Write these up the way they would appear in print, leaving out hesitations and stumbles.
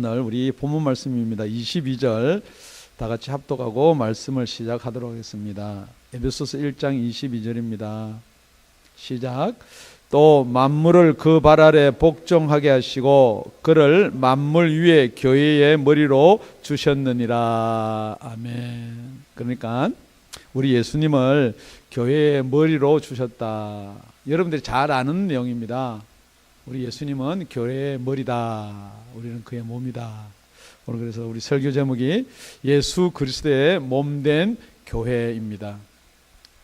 오늘 우리 본문 말씀입니다. 22절 다 같이 합독하고 말씀을 시작하도록 하겠습니다. 에베소서 1장 22절입니다. 시작. 또 만물을 그 발 아래 복종하게 하시고 그를 만물 위에 교회의 머리로 주셨느니라. 아멘. 그러니까 우리 예수님을 교회의 머리로 주셨다. 여러분들이 잘 아는 내용입니다. 우리 예수님은 교회의 머리다. 우리는 그의 몸이다. 오늘 그래서 우리 설교 제목이 예수 그리스도의 몸된 교회입니다.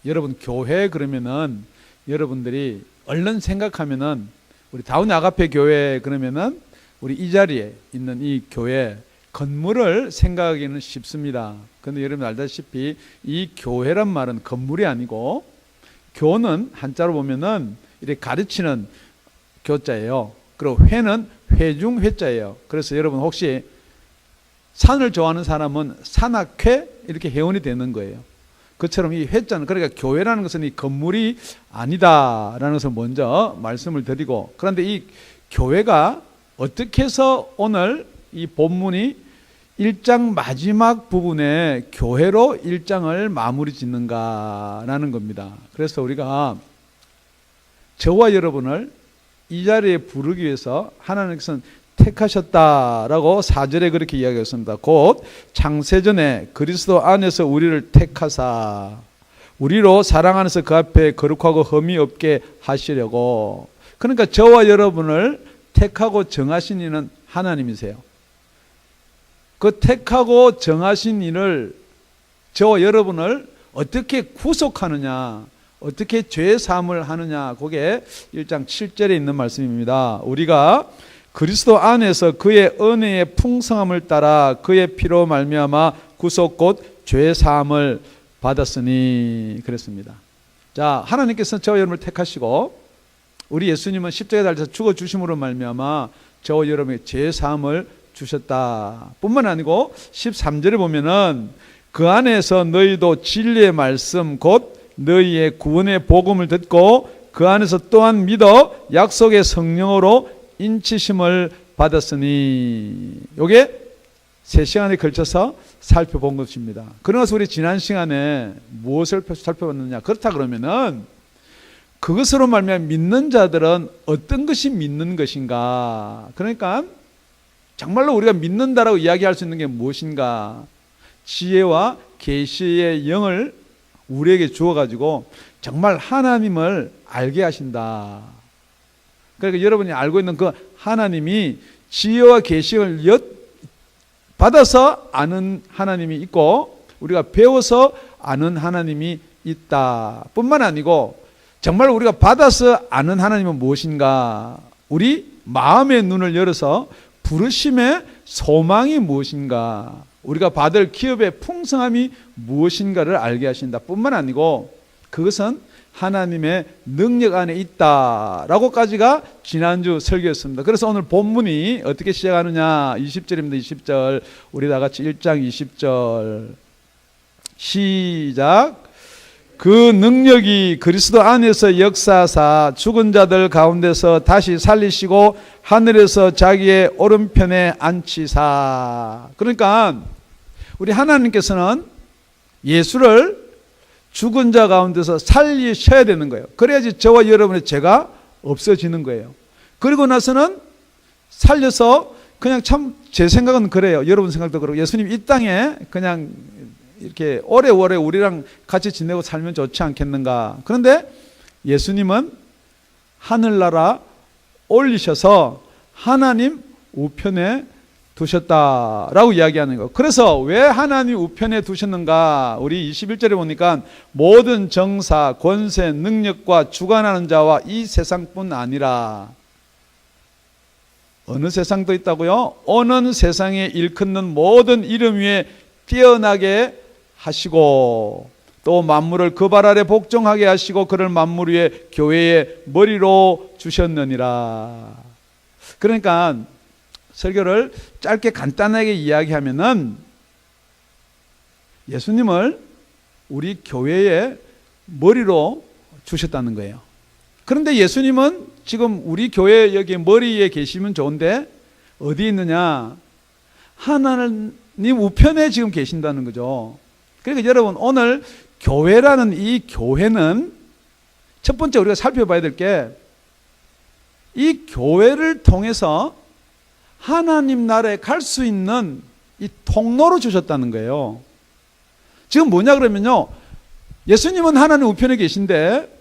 여러분, 교회 그러면은 여러분들이 얼른 생각하면은 우리 다운 아가페 교회 그러면은 우리 이 자리에 있는 이 교회 건물을 생각하기는 쉽습니다. 그런데 여러분 알다시피 이 교회란 말은 건물이 아니고 교는 한자로 보면은 이렇게 가르치는 교자예요. 그리고 회는 회중 회자예요. 그래서 여러분 혹시 산을 좋아하는 사람은 산악회 이렇게 회원이 되는 거예요. 그처럼 이 회자는 그러니까 교회라는 것은 이 건물이 아니다라는 것을 먼저 말씀을 드리고, 그런데 이 교회가 어떻게 해서 오늘 이 본문이 1장 마지막 부분에 교회로 1장을 마무리 짓는가라는 겁니다. 그래서 우리가 저와 여러분을 이 자리에 부르기 위해서 하나님께서는 택하셨다라고 4절에 그렇게 이야기했습니다. 곧 창세전에 그리스도 안에서 우리를 택하사 우리로 사랑 안에서 그 앞에 거룩하고 흠이 없게 하시려고. 그러니까 저와 여러분을 택하고 정하신 이는 하나님이세요. 그 택하고 정하신 이를, 저와 여러분을 어떻게 구속하느냐, 어떻게 죄 사함을 하느냐, 그게 1장 7절에 있는 말씀입니다. 우리가 그리스도 안에서 그의 은혜의 풍성함을 따라 그의 피로 말미암아 구속 곧 죄 사함을 받았으니 그랬습니다. 자, 하나님께서 저와 여러분을 택하시고 우리 예수님은 십자가에 달려서 죽어 주심으로 말미암아 저와 여러분에게 죄 사함을 주셨다. 뿐만 아니고 13절에 보면은 그 안에서 너희도 진리의 말씀 곧 너희의 구원의 복음을 듣고 그 안에서 또한 믿어 약속의 성령으로 인치심을 받았으니, 이게 3시간에 걸쳐서 살펴본 것입니다. 그러면서 우리 지난 시간에 무엇을 살펴봤느냐, 그렇다 그러면은 그것으로 말미암아 믿는 자들은 어떤 것이 믿는 것인가, 그러니까 정말로 우리가 믿는다라고 이야기할 수 있는 게 무엇인가, 지혜와 계시의 영을 우리에게 주어가지고 정말 하나님을 알게 하신다. 그러니까 여러분이 알고 있는 그 하나님이 지혜와 계시를 받아서 아는 하나님이 있고 우리가 배워서 아는 하나님이 있다 뿐만 아니고, 정말 우리가 받아서 아는 하나님은 무엇인가, 우리 마음의 눈을 열어서 부르심의 소망이 무엇인가, 우리가 받을 기업의 풍성함이 무엇인가를 알게 하신다 뿐만 아니고 그것은 하나님의 능력 안에 있다라고까지가 지난주 설교였습니다. 그래서 오늘 본문이 어떻게 시작하느냐, 20절입니다. 20절 우리 다 같이 1장 20절 시작. 그 능력이 그리스도 안에서 역사하사 죽은 자들 가운데서 다시 살리시고 하늘에서 자기의 오른편에 앉히사. 그러니까 우리 하나님께서는 예수를 죽은 자 가운데서 살리셔야 되는 거예요. 그래야지 저와 여러분의 죄가 없어지는 거예요. 그리고 나서는 살려서 그냥 참 제 생각은 그래요. 여러분 생각도 그렇고 예수님 이 땅에 그냥 이렇게 오래오래 우리랑 같이 지내고 살면 좋지 않겠는가. 그런데 예수님은 하늘나라 올리셔서 하나님 우편에 두셨다라고 이야기하는 거. 그래서 왜 하나님 우편에 두셨는가, 우리 21절에 보니까 모든 정사, 권세, 능력과 주관하는 자와 이 세상뿐 아니라, 어느 세상도 있다고요? 오는 세상에 일컫는 모든 이름 위에 뛰어나게 하시고 또 만물을 그 발 아래 복종하게 하시고 그를 만물 위에 교회의 머리로 주셨느니라. 그러니까 설교를 짧게 간단하게 이야기하면은 예수님을 우리 교회의 머리로 주셨다는 거예요. 그런데 예수님은 지금 우리 교회 여기 머리에 계시면 좋은데 어디 있느냐? 하나님 우편에 지금 계신다는 거죠. 그러니까 여러분, 오늘 교회라는 이 교회는 첫 번째 우리가 살펴봐야 될 게, 이 교회를 통해서 하나님 나라에 갈 수 있는 이 통로로 주셨다는 거예요. 지금 뭐냐 그러면요, 예수님은 하나님 우편에 계신데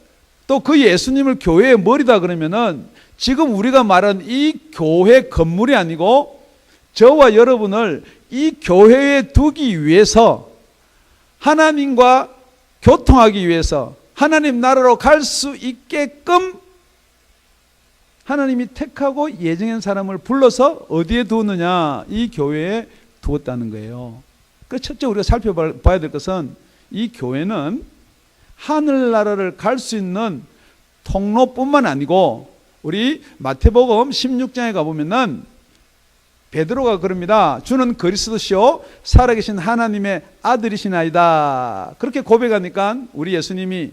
또 그 예수님을 교회의 머리다 그러면은 지금 우리가 말한 이 교회 건물이 아니고 저와 여러분을 이 교회에 두기 위해서, 하나님과 교통하기 위해서, 하나님 나라로 갈 수 있게끔 하나님이 택하고 예정한 사람을 불러서 어디에 두었느냐? 이 교회에 두었다는 거예요. 그래서 첫째 우리가 살펴봐야 될 것은, 이 교회는 하늘나라를 갈 수 있는 통로뿐만 아니고, 우리 마태복음 16장에 가보면은 베드로가 그럽니다. 주는 그리스도시요 살아계신 하나님의 아들이시나이다. 그렇게 고백하니까 우리 예수님이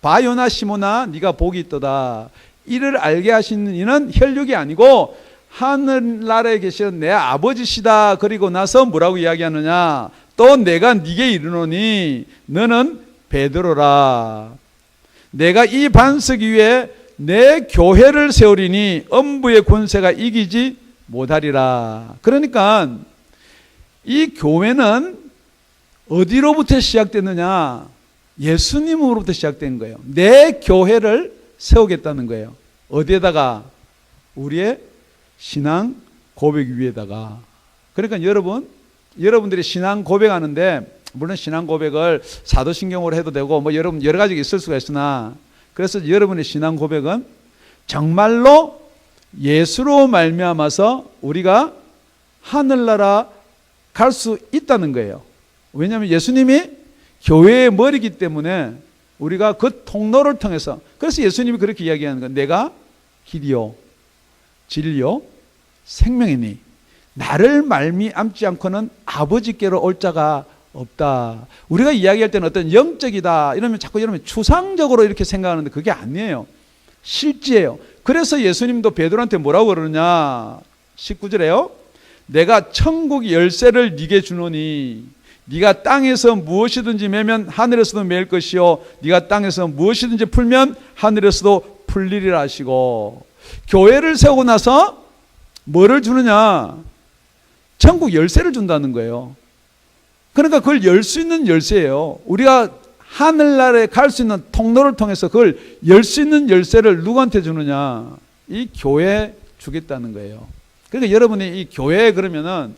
바요나 시모나 네가 복이 있도다. 이를 알게 하시는 이는 혈육이 아니고 하늘나라에 계시는 내 아버지시다. 그리고 나서 뭐라고 이야기하느냐? 또 내가 네게 이르노니 너는 베드로라. 내가 이 반석 위에 내 교회를 세우리니 음부의 권세가 이기지 못하리라. 그러니까 이 교회는 어디로부터 시작됐느냐? 예수님으로부터 시작된 거예요. 내 교회를 세우겠다는 거예요. 어디에다가? 우리의 신앙 고백 위에다가. 그러니까 여러분들이 신앙 고백하는데, 물론 신앙 고백을 사도신경으로 해도 되고 뭐 여러분 여러 가지가 있을 수가 있으나, 그래서 여러분의 신앙 고백은 정말로 예수로 말미암아서 우리가 하늘나라 갈 수 있다는 거예요. 왜냐하면 예수님이 교회의 머리이기 때문에 우리가 그 통로를 통해서, 그래서 예수님이 그렇게 이야기하는 거예요. 내가 길이요 진리요 생명이니 나를 말미암지 않고는 아버지께로 올 자가 없다. 우리가 이야기할 때는 어떤 영적이다 이러면 자꾸 여러분 추상적으로 이렇게 생각하는데 그게 아니에요. 실제예요. 그래서 예수님도 베드로한테 뭐라고 그러느냐? 19절에요. 내가 천국 열쇠를 네게 주노니 네가 땅에서 무엇이든지 매면 하늘에서도 매일 것이요 네가 땅에서 무엇이든지 풀면 하늘에서도 풀리리라 하시고, 교회를 세우고 나서 뭐를 주느냐? 천국 열쇠를 준다는 거예요. 그러니까 그걸 열 수 있는 열쇠예요. 우리가 하늘나라에 갈 수 있는 통로를 통해서 그걸 열 수 있는 열쇠를 누구한테 주느냐? 이 교회에 주겠다는 거예요. 그러니까 여러분이 이 교회 그러면은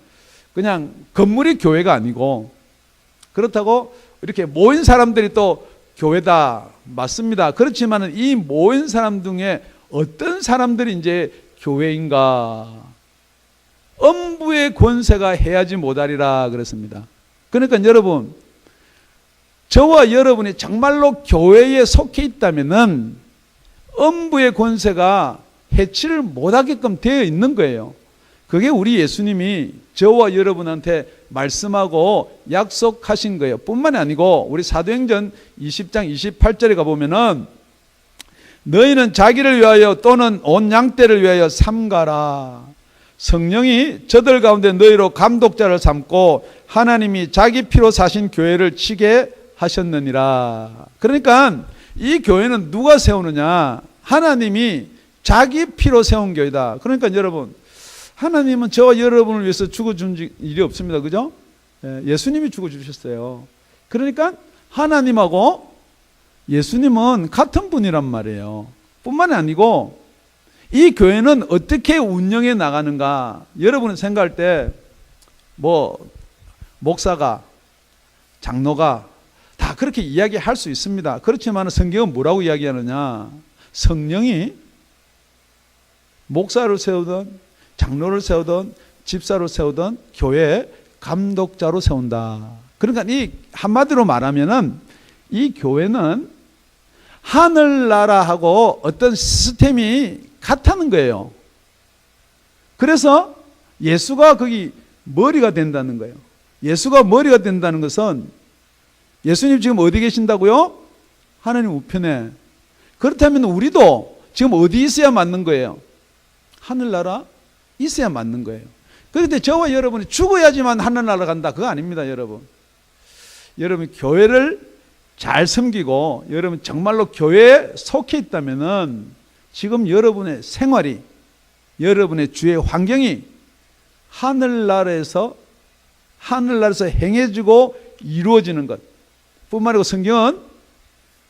그냥 건물이 교회가 아니고, 그렇다고 이렇게 모인 사람들이 또 교회다, 맞습니다. 그렇지만 이 모인 사람 중에 어떤 사람들이 이제 교회인가? 음부의 권세가 해야지 못하리라 그랬습니다. 그러니까 여러분, 저와 여러분이 정말로 교회에 속해 있다면은 음부의 권세가 해치를 못하게끔 되어 있는 거예요. 그게 우리 예수님이 저와 여러분한테 말씀하고 약속하신 거예요. 뿐만이 아니고 우리 사도행전 20장 28절에 가보면은 너희는 자기를 위하여 또는 온 양떼를 위하여 삼가라. 성령이 저들 가운데 너희로 감독자를 삼고 하나님이 자기 피로 사신 교회를 치게 하셨느니라. 그러니까 이 교회는 누가 세우느냐? 하나님이 자기 피로 세운 교회다. 그러니까 여러분, 하나님은 저와 여러분을 위해서 죽어준 일이 없습니다. 그죠? 예수님이 죽어주셨어요. 그러니까 하나님하고 예수님은 같은 분이란 말이에요. 뿐만이 아니고 이 교회는 어떻게 운영해 나가는가? 여러분은 생각할 때 뭐 목사가, 장로가 다 그렇게 이야기할 수 있습니다. 그렇지만 성경은 뭐라고 이야기하느냐? 성령이 목사를 세우든 장로를 세우든 집사로 세우든 교회의 감독자로 세운다. 그러니까 이 한마디로 말하면은 이 교회는 하늘나라하고 어떤 시스템이 같다는 거예요. 그래서 예수가 거기 머리가 된다는 거예요. 예수가 머리가 된다는 것은 예수님 지금 어디 계신다고요? 하나님 우편에. 그렇다면 우리도 지금 어디 있어야 맞는 거예요? 하늘나라 있어야 맞는 거예요. 그런데 저와 여러분이 죽어야지만 하늘나라 간다, 그거 아닙니다. 여러분 교회를 잘 섬기고 여러분 정말로 교회에 속해 있다면은 지금 여러분의 생활이, 여러분의 주의 환경이 하늘나라에서 행해지고 이루어지는 것 뿐만 아니고, 성경은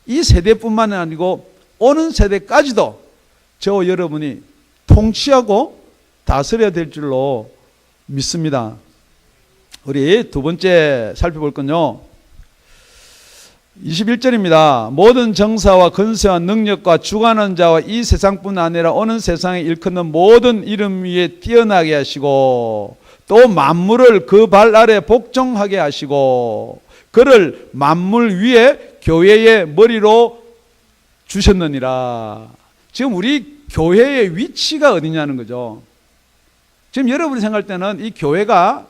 이 세대뿐만 아니고 오는 세대까지도 저와 여러분이 통치하고 다스려야 될 줄로 믿습니다. 우리 두 번째 살펴볼 건요, 21절입니다. 모든 정사와 권세와 능력과 주관하는 자와 이 세상뿐 아니라 오는 세상에 일컫는 모든 이름 위에 뛰어나게 하시고 또 만물을 그 발 아래 복종하게 하시고 그를 만물 위에 교회의 머리로 주셨느니라. 지금 우리 교회의 위치가 어디냐는 거죠. 지금 여러분이 생각할 때는 이 교회가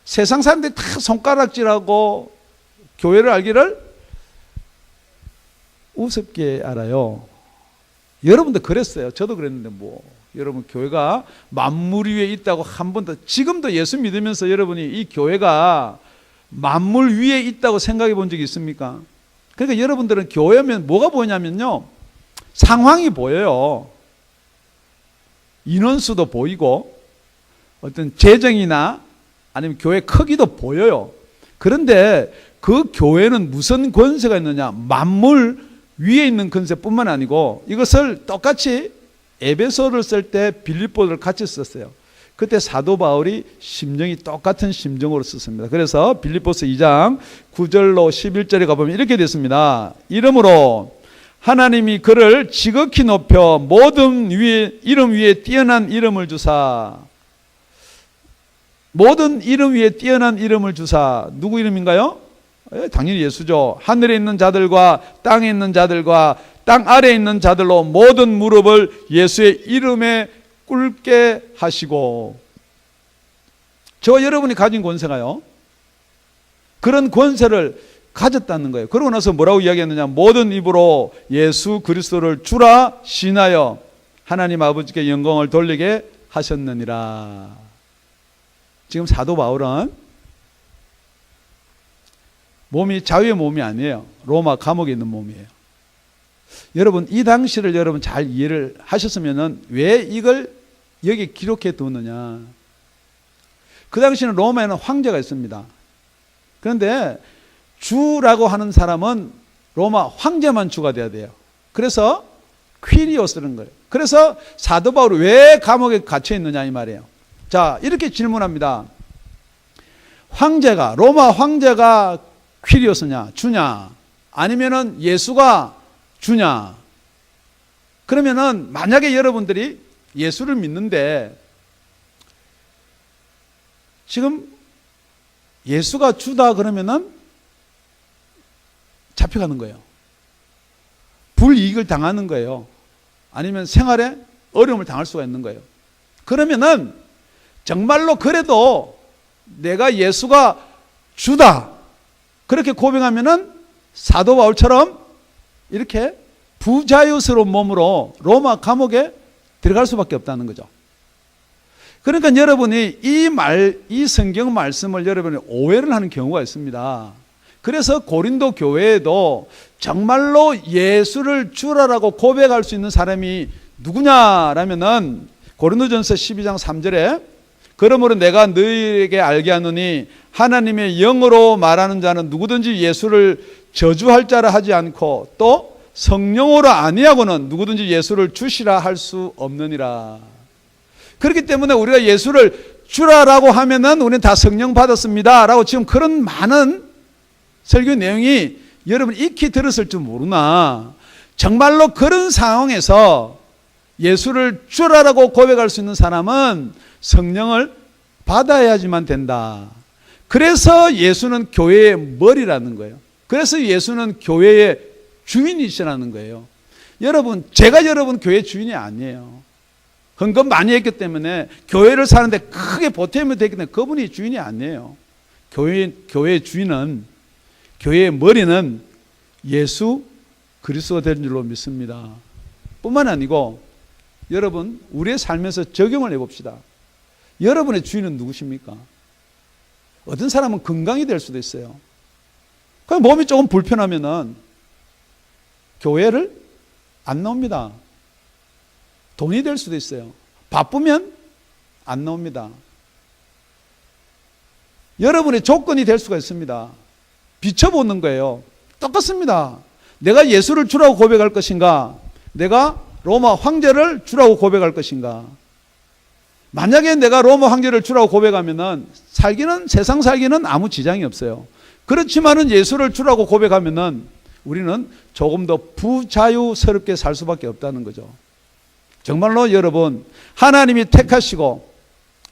세상 사람들이 다 손가락질하고 교회를 알기를 우습게 알아요. 여러분도 그랬어요. 저도 그랬는데 여러분 교회가 만물 위에 있다고 한 번도, 지금도 예수 믿으면서 여러분이 이 교회가 만물 위에 있다고 생각해 본 적이 있습니까? 그러니까 여러분들은 교회면 뭐가 보이냐면요, 상황이 보여요. 인원수도 보이고 어떤 재정이나 아니면 교회 크기도 보여요. 그런데 그 교회는 무슨 권세가 있느냐? 만물 위에 있는 권세뿐만 아니고, 이것을 똑같이 에베소를 쓸 때 빌립보를 같이 썼어요. 그때 사도 바울이 심정이 똑같은 심정으로 썼습니다. 그래서 빌립보서 2장 9절로 11절에 가보면 이렇게 됐습니다. 이름으로 하나님이 그를 지극히 높여 모든 이름 위에 뛰어난 이름을 주사, 모든 이름 위에 뛰어난 이름을 주사, 누구 이름인가요? 당연히 예수죠. 하늘에 있는 자들과 땅에 있는 자들과 땅 아래에 있는 자들로 모든 무릎을 예수의 이름에 꿇게 하시고, 저와 여러분이 가진 권세가요, 그런 권세를 가졌다는 거예요. 그러고 나서 뭐라고 이야기했느냐? 모든 입으로 예수 그리스도를 주라 신하여 하나님 아버지께 영광을 돌리게 하셨느니라. 지금 사도 바울은 몸이 자유의 몸이 아니에요. 로마 감옥에 있는 몸이에요. 여러분 이 당시를 여러분 잘 이해를 하셨으면은 왜 이걸 여기 기록해 두느냐? 그 당시에는 로마에는 황제가 있습니다. 그런데 주라고 하는 사람은 로마 황제만 주가 돼야 돼요. 그래서 퀴리오스라는 거예요. 그래서 사도 바울이 왜 감옥에 갇혀 있느냐 이 말이에요. 자, 이렇게 질문합니다. 황제가, 로마 황제가 퀴리오스냐, 주냐, 아니면은 예수가 주냐? 그러면은 만약에 여러분들이 예수를 믿는데 지금 예수가 주다 그러면은 잡혀가는 거예요. 불이익을 당하는 거예요. 아니면 생활에 어려움을 당할 수가 있는 거예요. 그러면은 정말로 그래도 내가 예수가 주다 그렇게 고백하면은 사도 바울처럼 이렇게 부자유스러운 몸으로 로마 감옥에 들어갈 수밖에 없다는 거죠. 그러니까 여러분이 이 성경 말씀을 여러분이 오해를 하는 경우가 있습니다. 그래서 고린도 교회에도 정말로 예수를 주라라고 고백할 수 있는 사람이 누구냐라면은 고린도전서 12장 3절에 그러므로 내가 너희에게 알게 하노니 하나님의 영으로 말하는 자는 누구든지 예수를 저주할 자라 하지 않고 또 성령으로 아니하고는 누구든지 예수를 주시라 할 수 없느니라. 그렇기 때문에 우리가 예수를 주라라고 하면은 우리는 다 성령 받았습니다 라고 지금 그런 많은 설교 내용이 여러분 익히 들었을 줄 모르나 정말로 그런 상황에서 예수를 주라라고 고백할 수 있는 사람은 성령을 받아야지만 된다. 그래서 예수는 교회의 머리라는 거예요. 그래서 예수는 교회의 주인이시라는 거예요. 여러분, 제가 여러분 교회 주인이 아니에요. 헌금 많이 했기 때문에 교회를 사는데 크게 보탬이 되기 때문에 그분이 주인이 아니에요. 교회의 주인은, 교회의 머리는 예수 그리스도가 되는 줄로 믿습니다. 뿐만 아니고 여러분 우리의 삶에서 적용을 해봅시다. 여러분의 주인은 누구십니까? 어떤 사람은 건강이 될 수도 있어요. 그럼 몸이 조금 불편하면은 교회를 안 나옵니다. 돈이 될 수도 있어요. 바쁘면 안 나옵니다. 여러분의 조건이 될 수가 있습니다. 비춰보는 거예요. 똑같습니다. 내가 예수를 주라고 고백할 것인가? 내가 로마 황제를 주라고 고백할 것인가? 만약에 내가 로마 황제를 주라고 고백하면은 세상 살기는 아무 지장이 없어요. 그렇지만은 예수를 주라고 고백하면은 우리는 조금 더 부자유스럽게 살 수밖에 없다는 거죠. 정말로 여러분, 하나님이 택하시고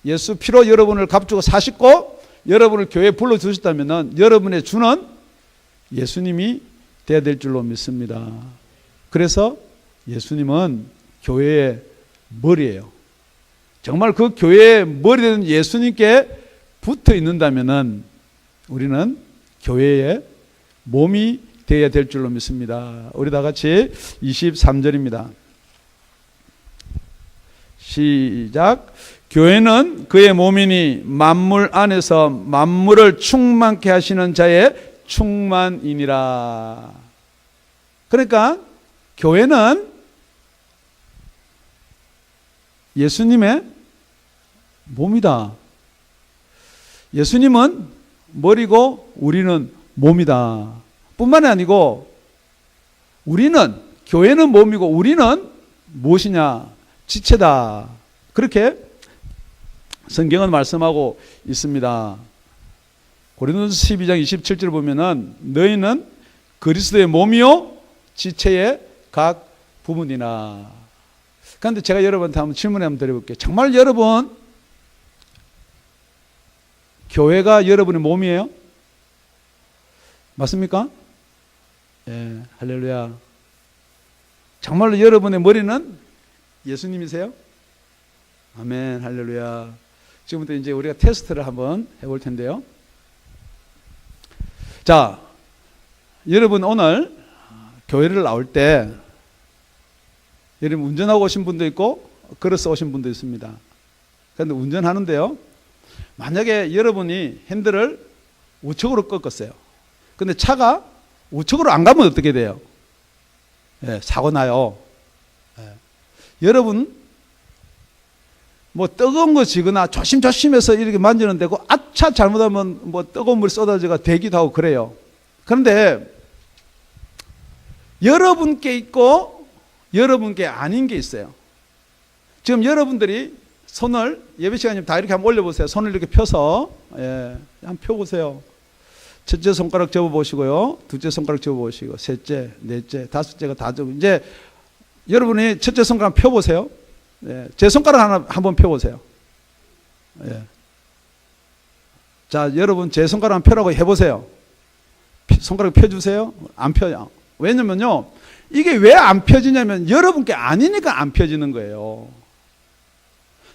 예수 피로 여러분을 값주고 사시고 여러분을 교회에 불러주셨다면은 여러분의 주는 예수님이 되어야 될 줄로 믿습니다. 그래서 예수님은 교회의 머리예요. 정말 그 교회의 머리는 예수님께 붙어 있는다면은 우리는 교회의 몸이 되어야 될 줄로 믿습니다. 우리 다 같이 23절입니다. 시작. 교회는 그의 몸이니 만물 안에서 만물을 충만케 하시는 자의 충만이니라. 그러니까 교회는 예수님의 몸이다. 예수님은 머리고 우리는 몸이다. 뿐만이 아니고 교회는 몸이고 우리는 무엇이냐? 지체다. 그렇게 성경은 말씀하고 있습니다. 고린도서 12장 27절 보면은 너희는 그리스도의 몸이요 지체의 각 부분이나. 그런데 제가 여러분한테 한번 질문 한번 드려볼게요. 정말 여러분 교회가 여러분의 몸이에요? 맞습니까? 예, 할렐루야. 정말로 여러분의 머리는 예수님이세요? 아멘, 할렐루야. 지금부터 이제 우리가 테스트를 한번 해볼 텐데요. 자, 여러분 오늘 교회를 나올 때 여러분 운전하고 오신 분도 있고 걸어서 오신 분도 있습니다. 그런데 운전하는데요, 만약에 여러분이 핸들을 우측으로 꺾었어요. 근데 차가 우측으로 안 가면 어떻게 돼요? 예, 사고 나요. 예. 여러분 뭐 뜨거운 거 지거나 조심조심해서 이렇게 만지는 데고 아차 잘못하면 뭐 뜨거운 물 쏟아져가 되기도 하고 그래요. 그런데 여러분께 있고 여러분께 아닌 게 있어요. 지금 여러분들이 손을 예배 시간이면 다 이렇게 한번 올려보세요. 손을 이렇게 펴서 한번 펴보세요. 첫째 손가락 접어보시고요. 둘째 손가락 접어보시고 셋째, 넷째, 다섯째가 다 접어. 이제 여러분이 첫째 손가락 펴보세요. 제 손가락 하나 한번 펴보세요. 자, 여러분 제 손가락 한번 펴라고 해보세요. 손가락 펴주세요. 안 펴요. 왜냐면요, 이게 왜 안 펴지냐면 여러분께 아니니까 안 펴지는 거예요.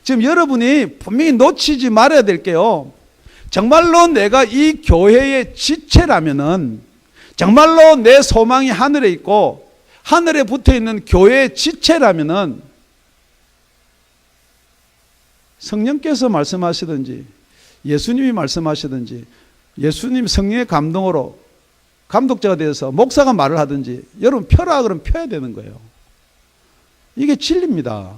지금 여러분이 분명히 놓치지 말아야 될 게요, 정말로 내가 이 교회의 지체라면은, 정말로 내 소망이 하늘에 있고 하늘에 붙어 있는 교회의 지체라면은 성령께서 말씀하시든지 예수님이 말씀하시든지 예수님 성령의 감동으로 감독자가 되어서 목사가 말을 하든지 여러분 펴라 그러면 펴야 되는 거예요. 이게 진리입니다.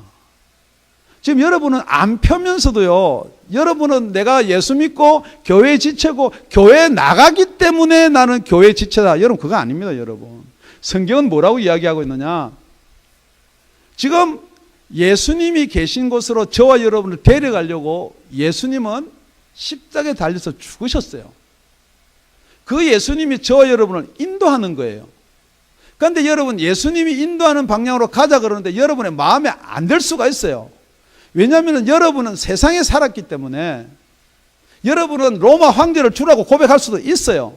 지금 여러분은 안 펴면서도요, 여러분은 내가 예수 믿고 교회 지체고 교회에 나가기 때문에 나는 교회 지체다. 여러분 그거 아닙니다. 여러분 성경은 뭐라고 이야기하고 있느냐, 지금 예수님이 계신 곳으로 저와 여러분을 데려가려고 예수님은 십자가에 달려서 죽으셨어요. 그 예수님이 저와 여러분을 인도하는 거예요. 그런데 여러분 예수님이 인도하는 방향으로 가자 그러는데 여러분의 마음에 안 들 수가 있어요. 왜냐하면 여러분은 세상에 살았기 때문에 여러분은 로마 황제를 주라고 고백할 수도 있어요.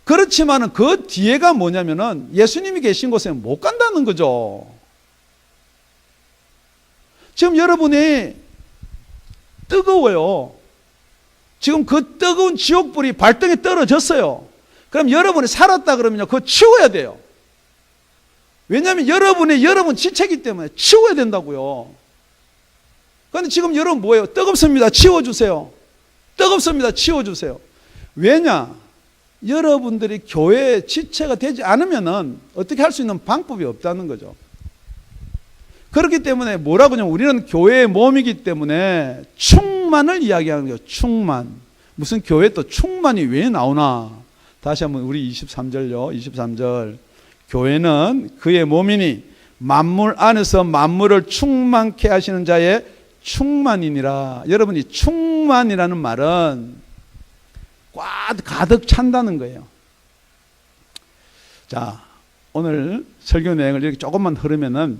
그렇지만 그 뒤에가 뭐냐면은 예수님이 계신 곳에 못 간다는 거죠. 지금 여러분이 뜨거워요. 지금 그 뜨거운 지옥불이 발등에 떨어졌어요. 그럼 여러분이 살았다 그러면요, 그거 치워야 돼요. 왜냐하면 여러분이 여러분 지체이기 때문에 치워야 된다고요. 그런데 지금 여러분 뭐예요? 뜨겁습니다. 치워주세요. 뜨겁습니다. 치워주세요. 왜냐? 여러분들이 교회의 지체가 되지 않으면은 어떻게 할 수 있는 방법이 없다는 거죠. 그렇기 때문에 뭐라고 하냐면 우리는 교회의 몸이기 때문에 충만을 이야기하는 거예요. 충만. 무슨 교회 또 충만이 왜 나오나? 다시 한번 우리 23절요. 23절. 교회는 그의 몸이니 만물 안에서 만물을 충만케 하시는 자의 충만이니라. 여러분이 충만이라는 말은 가득 찬다는 거예요. 자, 오늘 설교 내용을 이렇게 조금만 흐르면은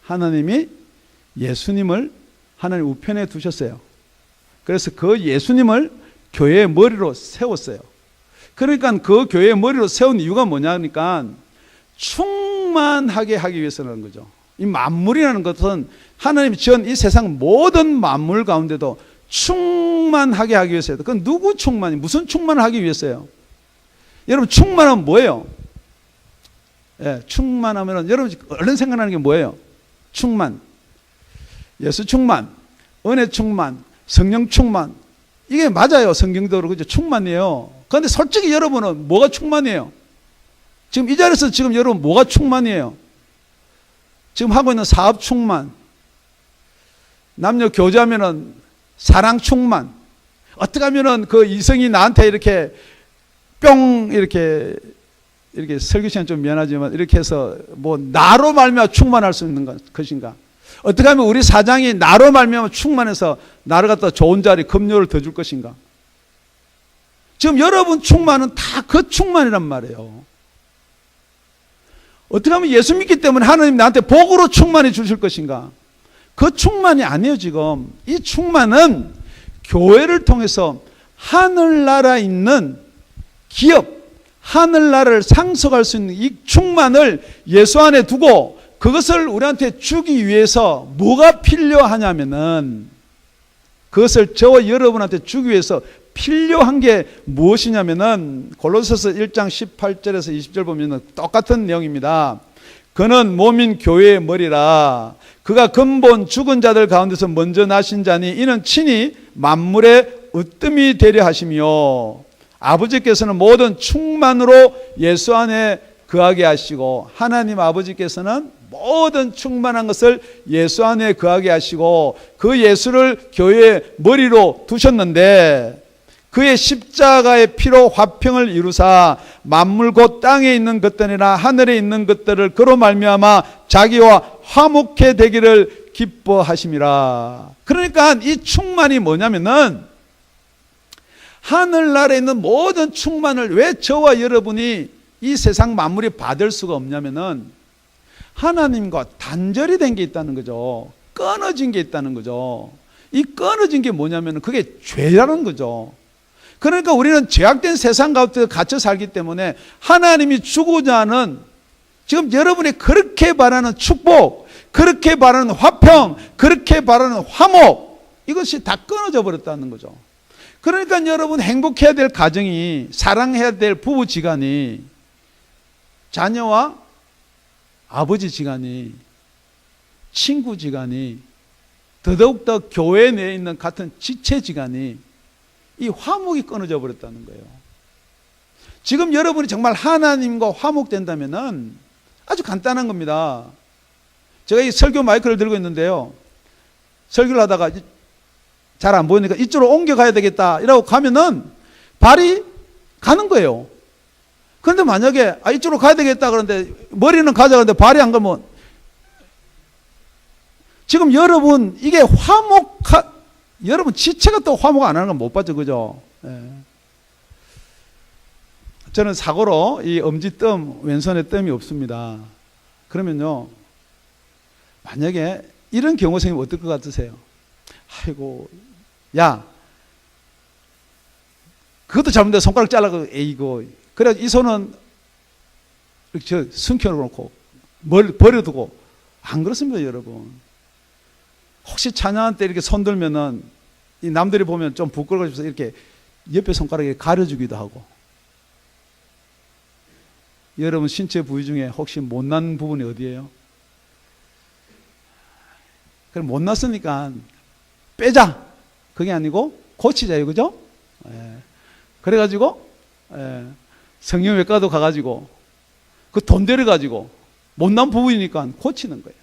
하나님이 예수님을 하나님 우편에 두셨어요. 그래서 그 예수님을 교회의 머리로 세웠어요. 그러니까 그 교회의 머리로 세운 이유가 뭐냐니까 충만하게 하기 위해서라는 거죠. 이 만물이라는 것은 하나님이 지은 이 세상 모든 만물 가운데도 충만하게 하기 위해서요. 그건 누구 충만이 무슨 충만을 하기 위해서요? 여러분 충만하면 뭐예요? 예, 충만하면 여러분 얼른 생각나는 게 뭐예요? 충만, 예수 충만, 은혜 충만, 성령 충만. 이게 맞아요. 성경대로 그죠? 충만이에요. 그런데 솔직히 여러분은 뭐가 충만이에요? 지금 이 자리에서 지금 여러분 뭐가 충만이에요? 지금 하고 있는 사업 충만, 남녀 교제하면은 사랑 충만. 어떻게 하면은 그 이성이 나한테 이렇게 뿅 이렇게 설교 시간 좀 미안하지만 이렇게 해서 뭐 나로 말미암아 충만할 수 있는 것인가? 어떻게 하면 우리 사장이 나로 말미암아 충만해서 나를 갖다 좋은 자리 급료를 더 줄 것인가? 지금 여러분 충만은 다 그 충만이란 말이에요. 어떻게 하면 예수 믿기 때문에 하나님 나한테 복으로 충만해 주실 것인가? 그 충만이 아니에요. 지금 이 충만은 교회를 통해서 하늘나라에 있는 기업, 하늘나라를 상속할 수 있는 이 충만을 예수 안에 두고 그것을 우리한테 주기 위해서 뭐가 필요하냐면은 그것을 저와 여러분한테 주기 위해서 필요한 게 무엇이냐면은 골로새서 1장 18절에서 20절 보면은 똑같은 내용입니다. 그는 몸인 교회의 머리라. 그가 근본 죽은 자들 가운데서 먼저 나신 자니 이는 친히 만물의 으뜸이 되려 하시며 아버지께서는 모든 충만으로 예수 안에 거하게 하시고 하나님 아버지께서는 모든 충만한 것을 예수 안에 거하게 하시고 그 예수를 교회의 머리로 두셨는데 그의 십자가의 피로 화평을 이루사 만물 곧 땅에 있는 것들이나 하늘에 있는 것들을 그로 말미암아 자기와 화목해 되기를 기뻐하심이라. 그러니까 이 충만이 뭐냐면은 하늘나라에 있는 모든 충만을 왜 저와 여러분이 이 세상 만물이 받을 수가 없냐면은 하나님과 단절이 된 게 있다는 거죠. 끊어진 게 있다는 거죠. 이 끊어진 게 뭐냐면은 그게 죄라는 거죠. 그러니까 우리는 죄악된 세상 가운데 갇혀 살기 때문에 하나님이 주고자 하는 지금 여러분이 그렇게 바라는 축복, 그렇게 바라는 화평, 그렇게 바라는 화목 이것이 다 끊어져 버렸다는 거죠. 그러니까 여러분 행복해야 될 가정이 사랑해야 될 부부지간이 자녀와 아버지지간이 친구지간이 더더욱더 교회 내에 있는 같은 지체지간이 이 화목이 끊어져 버렸다는 거예요. 지금 여러분이 정말 하나님과 화목된다면은 아주 간단한 겁니다. 제가 이 설교 마이크를 들고 있는데요. 설교를 하다가 잘 안 보이니까 이쪽으로 옮겨가야 되겠다 이라고 가면은 발이 가는 거예요. 그런데 만약에 이쪽으로 가야 되겠다 그러는데 머리는 가자 그러는데 발이 안 가면 지금 여러분 이게 여러분 지체가 또 화목 안 하는 건 못 봤죠, 그죠? 예. 저는 사고로 이 엄지뜸, 왼손에 뜸이 없습니다. 그러면요, 만약에 이런 경우 생기면 어떨 것 같으세요? 아이고, 야, 그것도 잘못돼 손가락 잘라고, 에이고. 그래 이 손은 이렇게 숨겨놓고 버려두고 안 그렇습니다, 여러분. 혹시 찬양할 때 이렇게 손 들면은 이 남들이 보면 좀 부끄러워서 이렇게 옆에 손가락에 가려주기도 하고. 여러분 신체 부위 중에 혹시 못난 부분이 어디예요? 그럼 못 났으니까 빼자. 그게 아니고 고치자요, 그죠? 그래가지고 성형외과도 가가지고 그 돈 들여가지고 못난 부분이니까 고치는 거예요.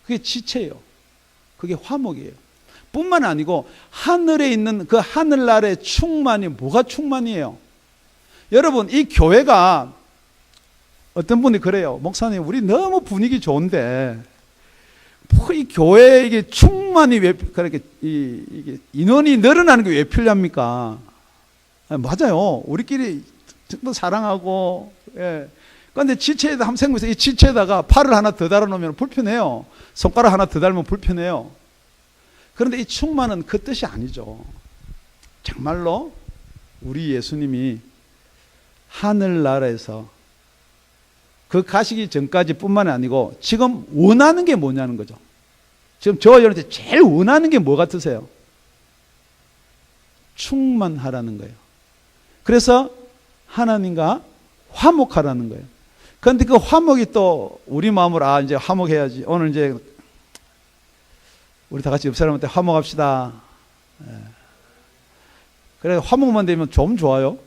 그게 지체예요. 그게 화목이에요. 뿐만 아니고 하늘에 있는 그 하늘나라의 충만이 뭐가 충만이에요? 여러분, 이 교회가 어떤 분이 그래요. 목사님, 우리 너무 분위기 좋은데 뭐 이 교회에 이게 충만이 왜 그렇게 이게 인원이 늘어나는 게 왜 필요합니까? 맞아요. 우리끼리 뭐 사랑하고. 그런데 지체에다 한번 생각해보세요. 이 지체에다가 팔을 하나 더 달아놓으면 불편해요. 손가락 하나 더 달면 불편해요. 그런데 이 충만은 그 뜻이 아니죠. 정말로 우리 예수님이 하늘나라에서 그 가시기 전까지 뿐만 아니고 지금 원하는 게 뭐냐는 거죠. 지금 저와 여러분한테 제일 원하는 게 뭐 같으세요? 충만하라는 거예요. 그래서 하나님과 화목하라는 거예요. 그런데 그 화목이 또 우리 마음으로 이제 화목해야지. 오늘 이제 우리 다 같이 옆 사람한테 화목합시다. 그래 화목만 되면 좀 좋아요.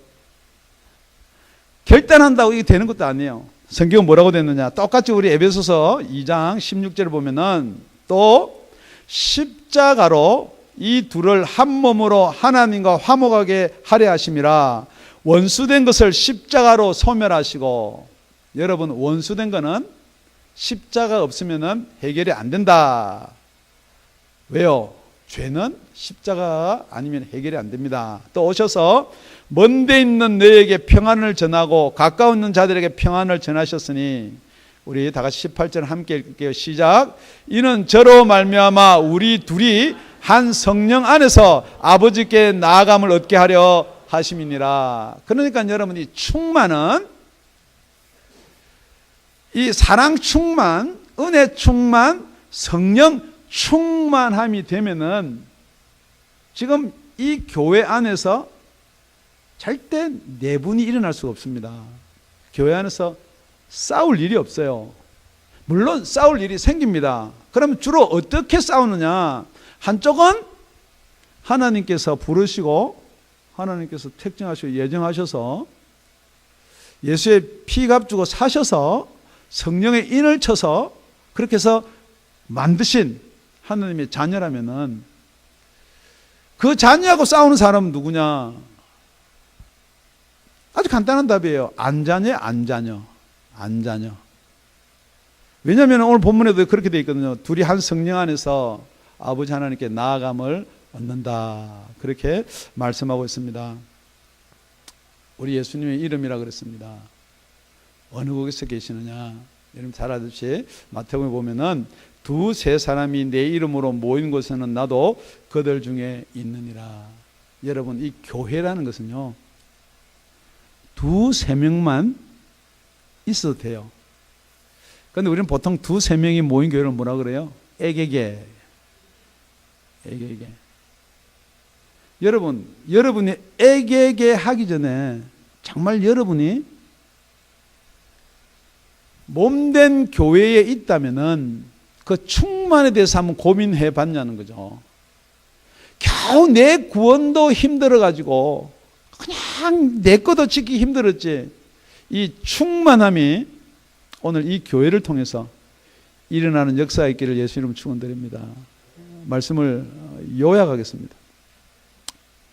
결단한다고 이게 되는 것도 아니에요. 성경은 뭐라고 됐느냐? 똑같이 우리 에베소서 2장 16절을 보면은 또 십자가로 이 둘을 한 몸으로 하나님과 화목하게 하려 하심이라. 원수된 것을 십자가로 소멸하시고. 여러분, 원수된 거는 십자가 없으면은 해결이 안 된다. 왜요? 죄는 십자가 아니면 해결이 안 됩니다. 또 오셔서 먼데 있는 너에게 평안을 전하고 가까운 있는 자들에게 평안을 전하셨으니. 우리 다 같이 18절 함께 읽을게요. 시작. 이는 저로 말미암아 우리 둘이 한 성령 안에서 아버지께 나아감을 얻게 하려 하심이니라. 그러니까 여러분, 이 충만은 이 사랑 충만, 은혜 충만, 성령 충만함이 되면은 지금 이 교회 안에서 절대 내분이 일어날 수가 없습니다. 교회 안에서 싸울 일이 없어요. 물론 싸울 일이 생깁니다. 그러면 주로 어떻게 싸우느냐? 한쪽은 하나님께서 부르시고 하나님께서 택정하시고 예정하셔서 예수의 피값 주고 사셔서 성령의 인을 쳐서 그렇게 해서 만드신 하나님의 자녀라면은 그 자녀하고 싸우는 사람은 누구냐? 아주 간단한 답이에요. 안 자녀, 안 자녀, 안 자녀. 왜냐하면 오늘 본문에도 그렇게 되어 있거든요. 둘이 한 성령 안에서 아버지 하나님께 나아감을 얻는다. 그렇게 말씀하고 있습니다. 우리 예수님의 이름이라 그랬습니다. 어느 곳에서 계시느냐? 여러분 잘 아듯이 마태복음에 보면은 두세 사람이 내 이름으로 모인 곳에는 나도 그들 중에 있느니라. 여러분, 이 교회라는 것은요, 두세 명만 있어도 돼요. 그런데 우리는 보통 두세 명이 모인 교회를 뭐라 그래요? 애개개. 애개개. 여러분이 애개개 하기 전에 정말 여러분이 몸된 교회에 있다면은 그 충만에 대해서 한번 고민해 봤냐는 거죠. 겨우 내 구원도 힘들어가지고 그냥 내 것도 지키기 힘들었지. 이 충만함이 오늘 이 교회를 통해서 일어나는 역사가 있기를 예수 이름 축원드립니다. 말씀을 요약하겠습니다.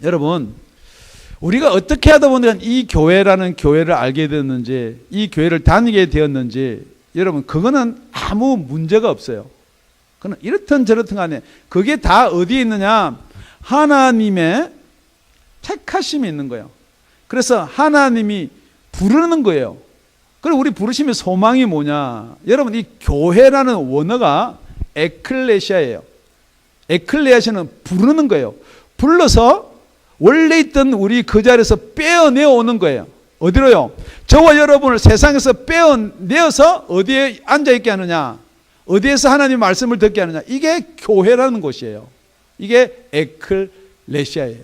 여러분, 우리가 어떻게 하다 보니까 이 교회라는 교회를 알게 되었는지, 이 교회를 다니게 되었는지, 여러분, 그거는 아무 문제가 없어요. 그건 이렇든 저렇든 간에 그게 다 어디에 있느냐? 하나님의 택하심이 있는 거예요. 그래서 하나님이 부르는 거예요. 그리고 우리 부르심의 소망이 뭐냐? 여러분, 이 교회라는 원어가 에클레시아예요. 에클레시아는 부르는 거예요. 불러서 원래 있던 우리 그 자리에서 빼어내어 오는 거예요. 어디로요? 저와 여러분을 세상에서 빼어내어서 어디에 앉아있게 하느냐? 어디에서 하나님 말씀을 듣게 하느냐? 이게 교회라는 곳이에요. 이게 에클레시아예요.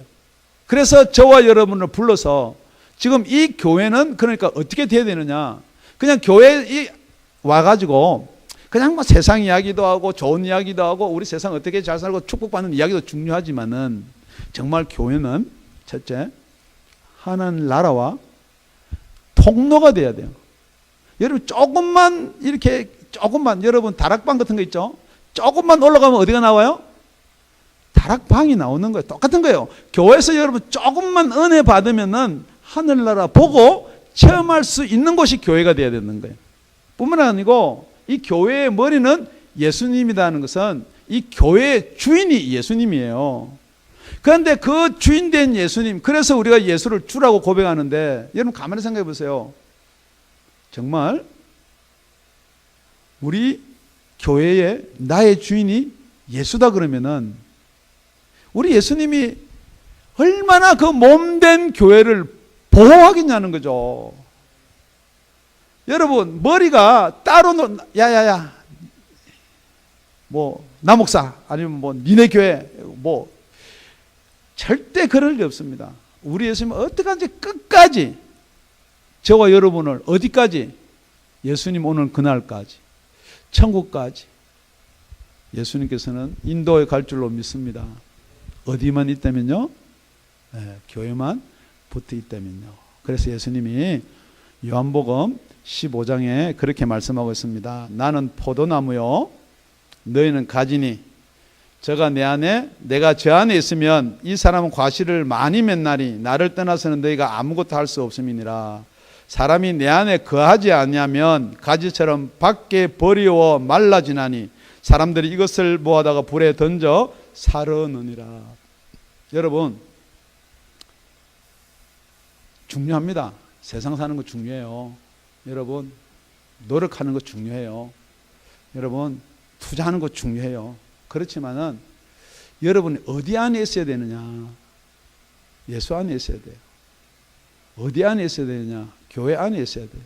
그래서 저와 여러분을 불러서 지금 이 교회는 그러니까 어떻게 돼야 되느냐? 그냥 교회에 와가지고 그냥 뭐 세상 이야기도 하고 좋은 이야기도 하고 우리 세상 어떻게 잘 살고 축복받는 이야기도 중요하지만은 정말 교회는 첫째, 하나님 나라와 통로가 돼야 돼요. 여러분 조금만 여러분 다락방 같은 거 있죠? 조금만 올라가면 어디가 나와요? 다락방이 나오는 거예요. 똑같은 거예요. 교회에서 여러분 조금만 은혜 받으면은 하늘나라 보고 체험할 수 있는 곳이 교회가 돼야 되는 거예요. 뿐만 아니고 이 교회의 머리는 예수님이라는 것은 이 교회의 주인이 예수님이에요. 그런데 그 주인 된 예수님, 그래서 우리가 예수를 주라고 고백하는데 여러분 가만히 생각해 보세요. 정말 우리 교회의 나의 주인이 예수다 그러면은 우리 예수님이 얼마나 그 몸된 교회를 보호하겠냐는 거죠. 여러분 머리가 따로 야야야 뭐 남목사 아니면 뭐 니네 교회 뭐 절대 그럴 리 없습니다. 우리 예수님은 어떻게든지 끝까지 저와 여러분을 어디까지? 예수님 오는 그날까지 천국까지 예수님께서는 인도에 갈 줄로 믿습니다. 어디만 있다면요? 교회만 붙어 있다면요. 그래서 예수님이 요한복음 15장에 그렇게 말씀하고 있습니다. 나는 포도나무요 너희는 가지니 저가 내 안에 내가 저 안에 있으면 이 사람은 과실을 많이 맺나니 나를 떠나서는 너희가 아무것도 할 수 없음이니라. 사람이 내 안에 거하지 않냐면 가지처럼 밖에 버리워 말라지나니 사람들이 이것을 모아다가 불에 던져 사르느니라. 여러분 중요합니다. 세상 사는 거 중요해요. 여러분 노력하는 거 중요해요. 여러분 투자하는 거 중요해요. 그렇지만은 여러분이 어디 안에 있어야 되느냐? 예수 안에 있어야 돼요. 어디 안에 있어야 되느냐? 교회 안에 있어야 돼요.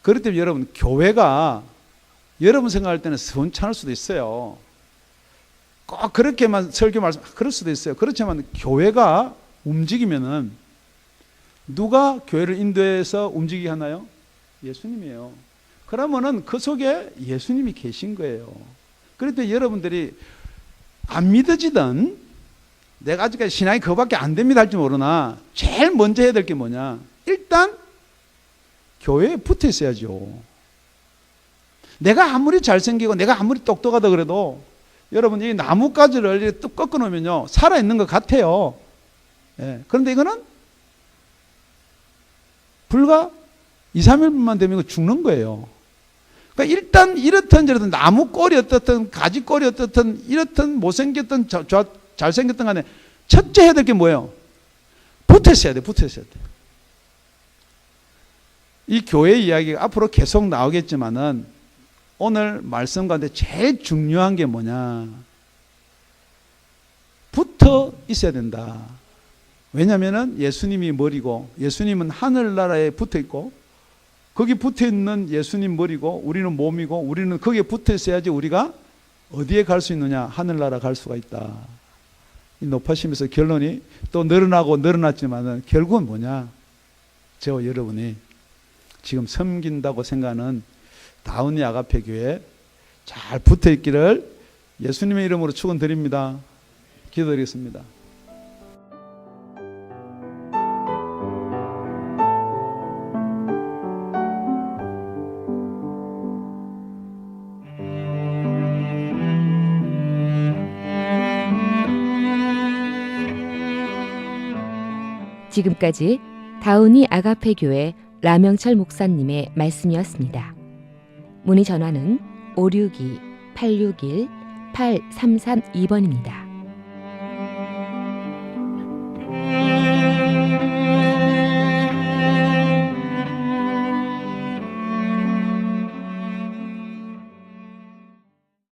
그렇기 때문에 여러분 교회가 여러분 생각할 때는 선찬할 수도 있어요. 꼭 그렇게만 설교 말씀 그럴 수도 있어요. 그렇지만 교회가 움직이면은 누가 교회를 인도해서 움직이게 하나요? 예수님이에요. 그러면은 그 속에 예수님이 계신 거예요. 그럴 때 여러분들이 안 믿어지던 내가 아직까지 신앙이 그거밖에 안 됩니다 할지 모르나 제일 먼저 해야 될 게 뭐냐? 일단 교회에 붙어 있어야죠. 내가 아무리 잘생기고 내가 아무리 똑똑하다 그래도 여러분 이 나뭇가지를 이렇게 뚝 꺾어 놓으면요 살아있는 것 같아요. 그런데 이거는 불과 2, 3일만 되면 이거 죽는 거예요. 그러니까 일단 이렇든 저렇든 나무 꼬리 어떻든 가지 꼬리 어떻든 이렇든 못생겼든 잘생겼든 간에 첫째 해야 될 게 뭐예요? 붙어 있어야 돼. 붙어 있어야 돼. 이 교회 이야기가 앞으로 계속 나오겠지만은 오늘 말씀 가운데 제일 중요한 게 뭐냐? 붙어 있어야 된다. 왜냐하면 예수님이 머리고 예수님은 하늘나라에 붙어 있고 거기 붙어 있는 예수님 머리고 우리는 몸이고 우리는 거기에 붙어 있어야지 우리가 어디에 갈 수 있느냐? 하늘나라 갈 수가 있다. 이 높아심에서 결론이 또 늘어나고 늘어났지만은 결국은 뭐냐? 저와 여러분이 지금 섬긴다고 생각하는 다운이 아가페 교회 잘 붙어 있기를 예수님의 이름으로 축원드립니다. 기도드리겠습니다. 지금까지 다운이 아가페 교회 라명철 목사님의 말씀이었습니다. 문의 전화는 562-861-8332번입니다.